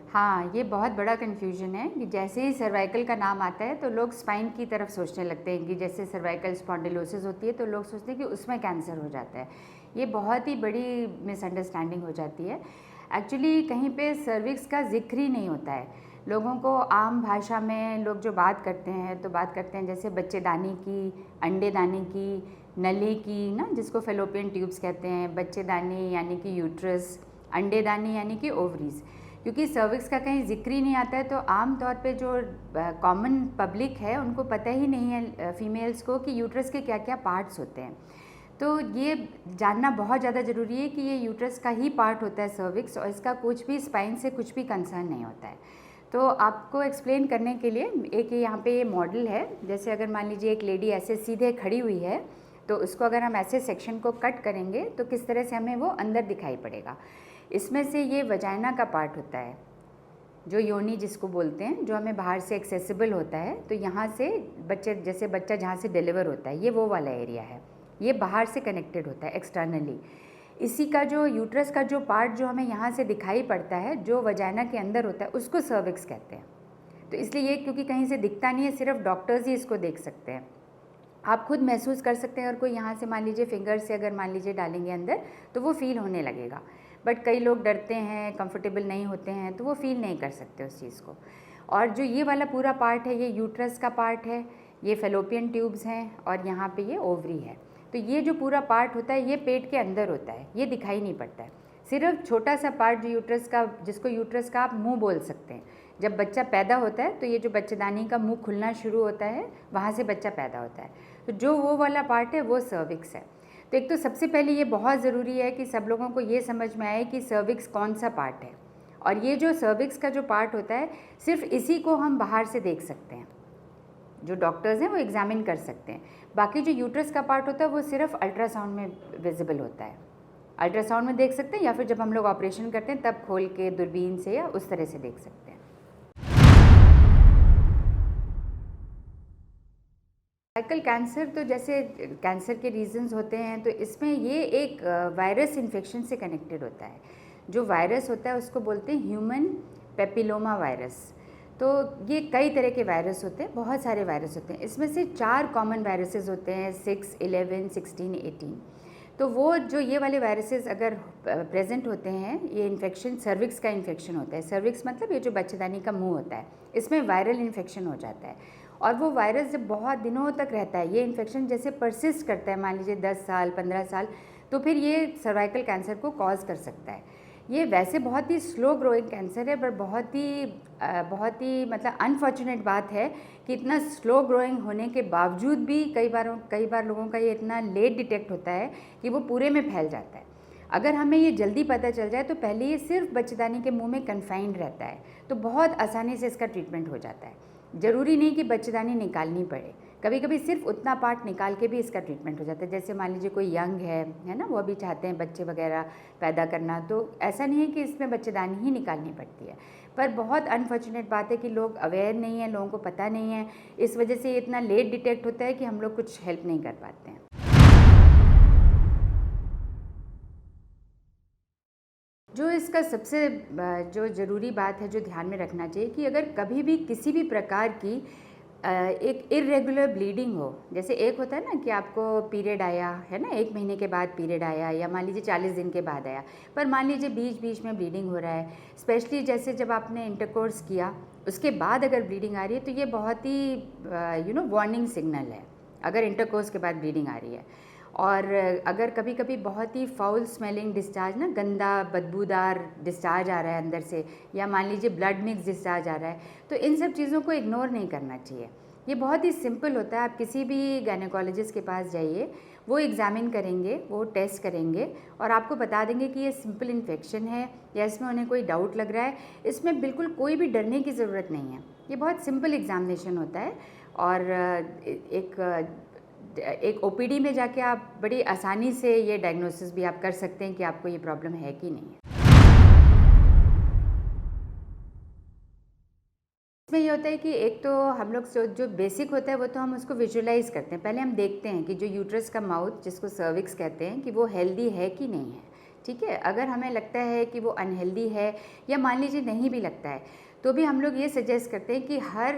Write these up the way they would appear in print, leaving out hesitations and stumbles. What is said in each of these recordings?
हाँ, ये बहुत बड़ा कन्फ्यूजन है कि जैसे ही सर्वाइकल का नाम आता है तो लोग स्पाइन की तरफ सोचने लगते हैं कि जैसे सर्वाइकल स्पॉन्डिलोसिस होती है तो लोग सोचते हैं कि उसमें कैंसर हो जाता है। ये बहुत ही बड़ी मिसअंडरस्टैंडिंग हो जाती है। एक्चुअली कहीं पे सर्विक्स का जिक्र ही नहीं होता है। लोगों को आम भाषा में लोग जो बात करते हैं तो बात करते हैं जैसे बच्चेदानी की, अंडेदानी की, नली की ना, जिसको फेलोपियन ट्यूब्स कहते हैं, बच्चेदानी यानी कि यूट्रस, अंडेदानी यानी कि ओवरीज। क्योंकि सर्विक्स का कहीं जिक्र ही नहीं आता है तो आम तौर पे जो कॉमन पब्लिक है उनको पता ही नहीं है फीमेल्स को कि यूट्रस के क्या क्या पार्ट्स होते हैं। तो ये जानना बहुत ज़्यादा ज़रूरी है कि ये यूट्रस का ही पार्ट होता है सर्विक्स, और इसका कुछ भी स्पाइन से कुछ भी कंसर्न नहीं होता है। तो आपको एक्सप्लेन करने के लिए एक यहाँ पे ये मॉडल है। जैसे अगर मान लीजिए एक लेडी ऐसे सीधे खड़ी हुई है तो उसको अगर हम ऐसे सेक्शन को कट करेंगे तो किस तरह से हमें वो अंदर दिखाई पड़ेगा। इसमें से ये वजाइना का पार्ट होता है, जो योनि जिसको बोलते हैं, जो हमें बाहर से एक्सेसिबल होता है। तो यहाँ से बच्चे, जैसे बच्चा जहाँ से डिलीवर होता है, ये वो वाला एरिया है, ये बाहर से कनेक्टेड होता है एक्सटर्नली। इसी का जो यूट्रस का जो पार्ट जो हमें यहाँ से दिखाई पड़ता है, जो वजाइना के अंदर होता है, उसको सर्विक्स कहते हैं। तो इसलिए ये क्योंकि कहीं से दिखता नहीं है, सिर्फ डॉक्टर्स ही इसको देख सकते हैं। आप खुद महसूस कर सकते हैं, अगर कोई यहाँ से मान लीजिए फिंगर से अगर मान लीजिए डालेंगे अंदर तो वो फील होने लगेगा। बट कई लोग डरते हैं, कंफर्टेबल नहीं होते हैं, तो वो फील नहीं कर सकते उस चीज़ को। और जो ये वाला पूरा पार्ट है, ये यूट्रस का पार्ट है, ये फेलोपियन ट्यूब्स हैं, और यहाँ पे ये ओवरी है। तो ये जो पूरा पार्ट होता है ये पेट के अंदर होता है, ये दिखाई नहीं पड़ता है। सिर्फ छोटा सा पार्ट जो यूट्रस का, जिसको यूट्रस का आप मुंह बोल सकते हैं, जब बच्चा पैदा होता है तो ये जो बच्चेदानी का मुंह खुलना शुरू होता है, वहाँ से बच्चा पैदा होता है। तो जो वो वाला पार्ट है वो सर्विक्स है। तो एक तो सबसे पहले ये बहुत ज़रूरी है कि सब लोगों को ये समझ में आए कि सर्विक्स कौन सा पार्ट है। और ये जो सर्विक्स का जो पार्ट होता है, सिर्फ इसी को हम बाहर से देख सकते हैं, जो डॉक्टर्स हैं वो एग्जामिन कर सकते हैं। बाकी जो यूट्रस का पार्ट होता है वो सिर्फ अल्ट्रासाउंड में विजिबल होता है, अल्ट्रासाउंड में देख सकते हैं, या फिर जब हम लोग ऑपरेशन करते हैं तब खोल के दूरबीन से या उस तरह से देख सकते हैं। सर्वाइकल कैंसर, तो जैसे कैंसर के रीजंस होते हैं, तो इसमें ये एक वायरस इन्फेक्शन से कनेक्टेड होता है। जो वायरस होता है उसको बोलते हैं ह्यूमन पेपिलोमा वायरस। तो ये कई तरह के वायरस होते हैं, बहुत सारे वायरस होते हैं। इसमें से 4 कॉमन वायरसेस होते हैं, 6, 11, 16, 18। तो वो जो ये वाले वायरसेस अगर प्रेजेंट होते हैं, ये इन्फेक्शन सर्विक्स का इन्फेक्शन होता है। सर्विक्स मतलब ये जो बच्चेदानी का मुंह होता है, इसमें वायरल इन्फेक्शन हो जाता है। और वो वायरस जब बहुत दिनों तक रहता है, ये इन्फेक्शन जैसे परसिस्ट करता है, मान लीजिए 10 साल 15 साल, तो फिर ये सर्वाइकल कैंसर को कॉज कर सकता है। ये वैसे बहुत ही स्लो ग्रोइंग कैंसर है, पर बहुत ही मतलब अनफॉर्चुनेट बात है कि इतना स्लो ग्रोइंग होने के बावजूद भी कई बार लोगों का ये इतना लेट डिटेक्ट होता है कि वो पूरे में फैल जाता है। अगर हमें ये जल्दी पता चल जाए तो पहले ये सिर्फ बच्चेदानी के मुंह में कन्फाइंड रहता है, तो बहुत आसानी से इसका ट्रीटमेंट हो जाता है। ज़रूरी नहीं कि बच्चेदानी निकालनी पड़े, कभी कभी सिर्फ उतना पार्ट निकाल के भी इसका ट्रीटमेंट हो जाता है। जैसे मान लीजिए कोई यंग है ना, वो अभी चाहते हैं बच्चे वगैरह पैदा करना, तो ऐसा नहीं है कि इसमें बच्चेदानी ही निकालनी पड़ती है। पर बहुत अनफॉर्चुनेट बात है कि लोग अवेयर नहीं है, लोगों को पता नहीं है, इस वजह से ये इतना लेट डिटेक्ट होता है कि हम लोग कुछ हेल्प नहीं कर पाते हैं। जो इसका सबसे जो ज़रूरी बात है, जो ध्यान में रखना चाहिए कि अगर कभी भी किसी भी प्रकार की एक इरेगुलर ब्लीडिंग हो, जैसे एक होता है ना कि आपको पीरियड आया है ना, 1 महीने के बाद पीरियड आया, या मान लीजिए 40 दिन के बाद आया, पर मान लीजिए बीच बीच में ब्लीडिंग हो रहा है, स्पेशली जैसे जब आपने इंटरकोर्स किया उसके बाद अगर ब्लीडिंग आ रही है, तो ये बहुत ही वार्निंग सिग्नल है अगर इंटरकोर्स के बाद ब्लीडिंग आ रही है। और अगर कभी कभी बहुत ही फाउल स्मेलिंग डिस्चार्ज ना, गंदा बदबूदार डिस्चार्ज आ रहा है अंदर से, या मान लीजिए ब्लड मिक्स डिस्चार्ज आ रहा है, तो इन सब चीज़ों को इग्नोर नहीं करना चाहिए। ये बहुत ही सिंपल होता है। आप किसी भी गायनेकोलॉजिस्ट के पास जाइए, वो एग्जामिन करेंगे, वो टेस्ट करेंगे और आपको बता देंगे कि ये सिंपल इन्फेक्शन है या इसमें उन्हें कोई डाउट लग रहा है। इसमें बिल्कुल कोई भी डरने की ज़रूरत नहीं है, ये बहुत सिंपल एग्जामिनेशन होता है। और एक ओपीडी में जाके आप बड़ी आसानी से ये डायग्नोसिस भी आप कर सकते हैं कि आपको ये प्रॉब्लम है कि नहीं है। इसमें ये होता है कि एक तो हम लोग जो बेसिक होता है वो तो हम उसको विजुअलाइज करते हैं। पहले हम देखते हैं कि जो यूट्रस का माउथ, जिसको सर्विक्स कहते हैं, कि वो हेल्दी है कि नहीं है। ठीक है। अगर हमें लगता है कि वो अनहेल्दी है या मान लीजिए नहीं भी लगता है, तो भी हम लोग ये सजेस्ट करते हैं कि हर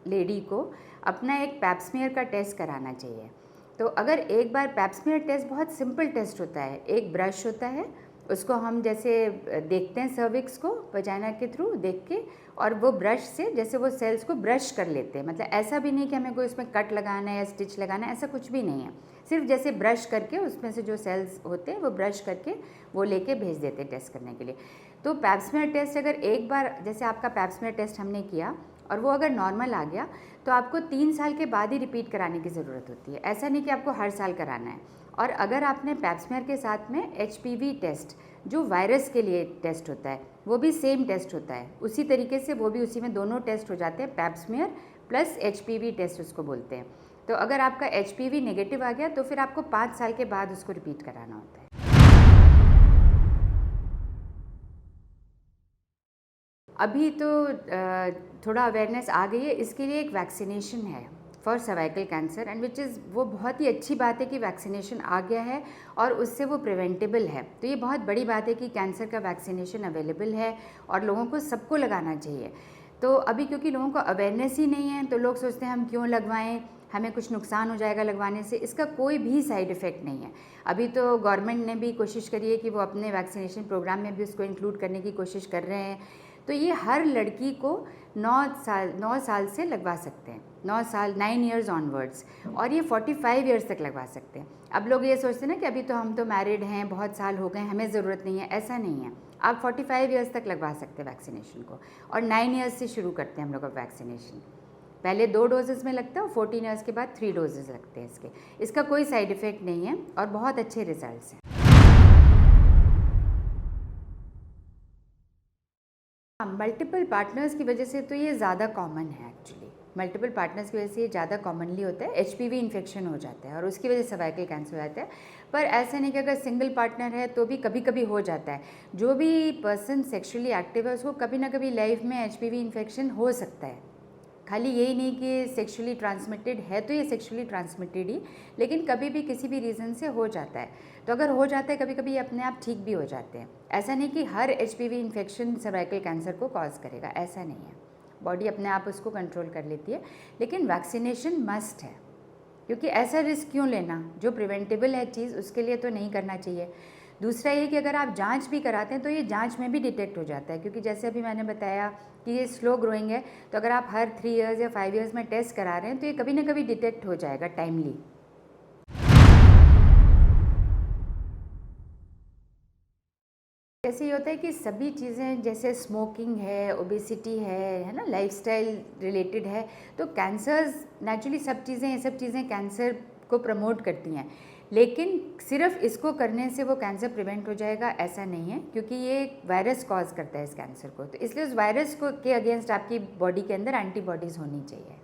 लेडी को अपना एक पैप्समियर का टेस्ट कराना चाहिए। तो अगर एक बार पैप्समियर टेस्ट बहुत सिंपल टेस्ट होता है, एक ब्रश होता है, उसको हम जैसे देखते हैं सर्विक्स को वजाइना के थ्रू देख के, और वो ब्रश से जैसे वो सेल्स को ब्रश कर लेते हैं। मतलब ऐसा भी नहीं कि हमें कोई उसमें कट लगाना है या स्टिच लगाना है, ऐसा कुछ भी नहीं है। सिर्फ जैसे ब्रश करके उसमें से जो सेल्स होते हैं वो ब्रश करके वो लेके भेज देते हैं टेस्ट करने के लिए। तो पैप्समियर टेस्ट अगर एक बार जैसे आपका पैप्समियर टेस्ट हमने किया और वो अगर नॉर्मल आ गया, तो आपको 3 साल के बाद ही रिपीट कराने की ज़रूरत होती है। ऐसा नहीं कि आपको हर साल कराना है। और अगर आपने पैप्समियर के साथ में HPV टेस्ट, जो वायरस के लिए टेस्ट होता है, वो भी सेम टेस्ट होता है, उसी तरीके से वो भी उसी में दोनों टेस्ट हो जाते हैं, पैप्समियर प्लस HPV टेस्ट उसको बोलते हैं। तो अगर आपका HPV नेगेटिव आ गया तो फिर आपको 5 साल के बाद उसको रिपीट कराना होता है। अभी तो थोड़ा अवेयरनेस आ गई है, इसके लिए एक वैक्सीनेशन है for cervical cancer, and which is वो बहुत ही अच्छी बात है कि वैक्सीनेशन आ गया है और उससे वो प्रिवेंटेबल है। तो ये बहुत बड़ी बात है कि कैंसर का वैक्सीनेशन अवेलेबल है और लोगों को सबको लगाना चाहिए। तो अभी क्योंकि लोगों को अवेयरनेस ही नहीं है, तो लोग सोचते हैं हम क्यों लगवाएं, हमें कुछ नुकसान हो जाएगा लगवाने से। इसका कोई भी साइड इफ़ेक्ट नहीं है। अभी तो गवर्नमेंट ने भी कोशिश करी है कि वो अपने वैक्सीनेशन प्रोग्राम में भी उसको इंक्लूड करने की कोशिश कर रहे हैं। तो ये हर लड़की को 9 साल से लगवा सकते हैं, 9 ईयर्स ऑनवर्ड्स, और ये 45 ईयर्स तक लगवा सकते हैं। अब लोग ये सोचते हैं ना कि अभी तो हम तो मैरिड हैं, बहुत साल हो गए, हमें ज़रूरत नहीं है। ऐसा नहीं है, आप 45 ईयर्स तक लगवा सकते हैं वैक्सीनेशन को। और 9 ईयर्स से शुरू करते हैं हम लोग अब वैक्सीनेशन। पहले 2 डोजेज़ में लगता है और 14 ईयर्स के बाद 3 डोजेज़ लगते हैं इसके। इसका कोई साइड इफ़ेक्ट नहीं है और बहुत अच्छे रिजल्ट्स हैं। मल्टीपल पार्टनर्स की वजह से तो ये ज़्यादा कॉमन है एक्चुअली। मल्टीपल पार्टनर्स की वजह से ये ज़्यादा कॉमनली होता है। HPV इन्फेक्शन हो जाता है और उसकी वजह से सर्वाइकल कैंसर हो जाता है। पर ऐसा नहीं कि अगर सिंगल पार्टनर है तो भी कभी कभी हो जाता है। जो भी पर्सन सेक्सुअली एक्टिव है उसको कभी ना कभी लाइफ में HPV इन्फेक्शन हो सकता है। खाली यही नहीं कि सेक्सुअली ट्रांसमिटेड है तो ये सेक्सुअली ट्रांसमिटेड ही, लेकिन कभी भी किसी भी रीज़न से हो जाता है। तो अगर हो जाता है कभी कभी ये अपने आप ठीक भी हो जाते हैं। ऐसा नहीं कि हर HPV इन्फेक्शन सर्वाइकल कैंसर को कॉज करेगा, ऐसा नहीं है। बॉडी अपने आप उसको कंट्रोल कर लेती है, लेकिन वैक्सीनेशन मस्ट है। क्योंकि ऐसा रिस्क क्यों लेना, जो प्रिवेंटेबल है चीज़ उसके लिए तो नहीं करना चाहिए। दूसरा ये कि अगर आप जांच भी कराते हैं तो ये जांच में भी डिटेक्ट हो जाता है, क्योंकि जैसे अभी मैंने बताया कि ये स्लो ग्रोइंग है। तो अगर आप हर 3 ईयर्स या 5 ईयर्स में टेस्ट करा रहे हैं तो ये कभी ना कभी डिटेक्ट हो जाएगा टाइमली। ऐसे ही होता है कि सभी चीज़ें जैसे स्मोकिंग है, ओबेसिटी है ना, लाइफस्टाइल रिलेटेड है, तो कैंसर्स नेचुरली सब चीज़ें कैंसर को प्रमोट करती हैं। लेकिन सिर्फ इसको करने से वो कैंसर प्रिवेंट हो जाएगा ऐसा नहीं है, क्योंकि ये एक वायरस कॉज करता है इस कैंसर को। तो इसलिए उस वायरस को के अगेंस्ट आपकी बॉडी के अंदर एंटीबॉडीज़ होनी चाहिए।